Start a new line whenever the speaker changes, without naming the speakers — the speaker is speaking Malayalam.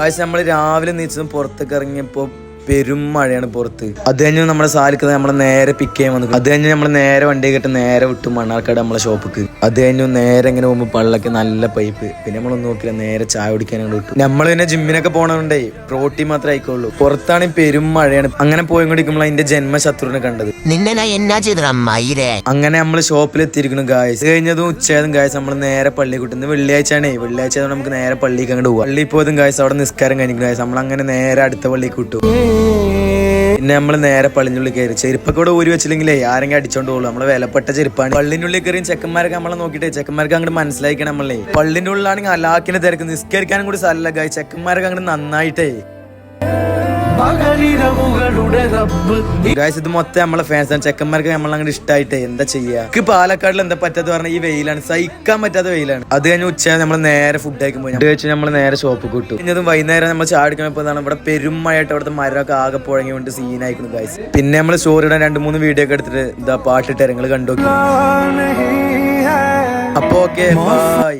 ആഴ്ച നമ്മൾ രാവിലെ നീച്ചതും പുറത്തേക്ക് ഇറങ്ങിയപ്പോ പെരും മഴയാണ് പുറത്ത്. അത് കഴിഞ്ഞ് നമ്മളെ സാലിക്കുന്നത് നമ്മളെ നേരെ പിക്ക് ചെയ്യാൻ വന്നു. അത് കഴിഞ്ഞ് നമ്മൾ നേരെ വണ്ടി കെട്ടി നേരെ വിട്ടു മണ്ണാർക്കാട് നമ്മളെ ഷോപ്പിക്ക്. അത് കഴിഞ്ഞു നേരെ ഇങ്ങനെ പോകുമ്പോൾ പള്ളക്ക് നല്ല പൈപ്പ്. പിന്നെ നമ്മളൊന്നും നോക്കില്ല, നേരെ ചായ കുടിക്കാനാണ് വിട്ടു. നമ്മൾ പിന്നെ ജിമ്മിനൊക്കെ പോകണോണ്ടേ പ്രോട്ടീൻ മാത്രമേ ആയിക്കോളൂ. പുറത്താണ് പെരും മഴയാണ്. അങ്ങനെ പോയിക്കൊണ്ടിരിക്കുമ്പോൾ അതിന്റെ ജന്മശത്രുവിനെ കണ്ടത്. അങ്ങനെ നമ്മൾ ഷോപ്പിൽ എത്തിയിരിക്കുന്നു ഗായ്സ്. കഴിഞ്ഞതും ഉച്ചയായതും ഗായ്സ് നമ്മൾ നേരെ പള്ളി കൂട്ടുന്നത്. വെള്ളിയാഴ്ചയാണേ, വെള്ളിയാഴ്ച നമുക്ക് നേരെ പള്ളിക്ക് അങ്ങോട്ട് പോകാം. പള്ളിയിൽ പോയതും ഗായ്സ് അവിടെ നിസ്കാരം കഴിഞ്ഞു ഗായ്സ്. നമ്മൾ അങ്ങനെ നേരെ അടുത്ത പള്ളിക്ക് വിട്ടു. പിന്നെ നമ്മൾ നേരെ പള്ളിനുള്ളിൽ കയറി. ചെരുപ്പൊക്കെ ഇവിടെ ഊരി വെച്ചില്ലെങ്കിലേ ആരെങ്കിലും അടിച്ചോണ്ട് പോകുള്ളൂ. നമ്മള് വിലപ്പെട്ട ചെരുപ്പാണ്. പള്ളിനുള്ളിൽ കയറിയും ചെക്കന്മാരൊക്കെ നമ്മളെ നോക്കിയിട്ട് ചെക്കന്മാർക്ക് അങ്ങോട്ട് മനസ്സിലാക്കണം നമ്മളെ. പള്ളിന്റെ ഉള്ളിലാണെങ്കിൽ അലാക്കിനെ തിരക്ക്, നിസ്കരിക്കാനും കൂടി സ്ഥലമില്ല ഗായ്സ്. ചെക്കന്മാരൊക്കെ അങ്ങോട്ട് നന്നായിട്ടേ ഗായ്സ്. ഇത് മൊത്തം നമ്മളെ ഫാൻസാണ്. ചെക്കന്മാർക്ക് നമ്മളങ്ങനെ ഇഷ്ടമായിട്ടേ എന്താ ചെയ്യാ. പാലക്കാടിൽ എന്താ പറ്റാത്ത പറഞ്ഞാൽ ഈ വെയിലാണ്, സഹിക്കാൻ പറ്റാത്ത വെയിലാണ്. അത് കഴിഞ്ഞ് ഉച്ച നമ്മൾ നേരെ ഫുഡ് കഴിക്കാൻ പോയി. ഫുഡ് കഴിച്ച് നമ്മൾ നേരെ ഷോപ്പ് കിട്ടും. ഇന്നതും വൈകുന്നേരം നമ്മൾ ചാടിക്കണപ്പോഴാണ് ഇവിടെ പെരുമഴയായിട്ട് അവിടുത്തെ മരമൊക്കെ ആകെ പുഴങ്ങി കൊണ്ട് സീനായിരിക്കുന്നു ഗായ്സ്. പിന്നെ നമ്മൾ സ്റ്റോറിയിടാൻ 2-3 വീഡിയോ ഒക്കെ എടുത്തിട്ട് ഇതാ പാട്ടിട്ട് നിങ്ങൾ കണ്ടു. അപ്പൊ ഓക്കെ ബൈ.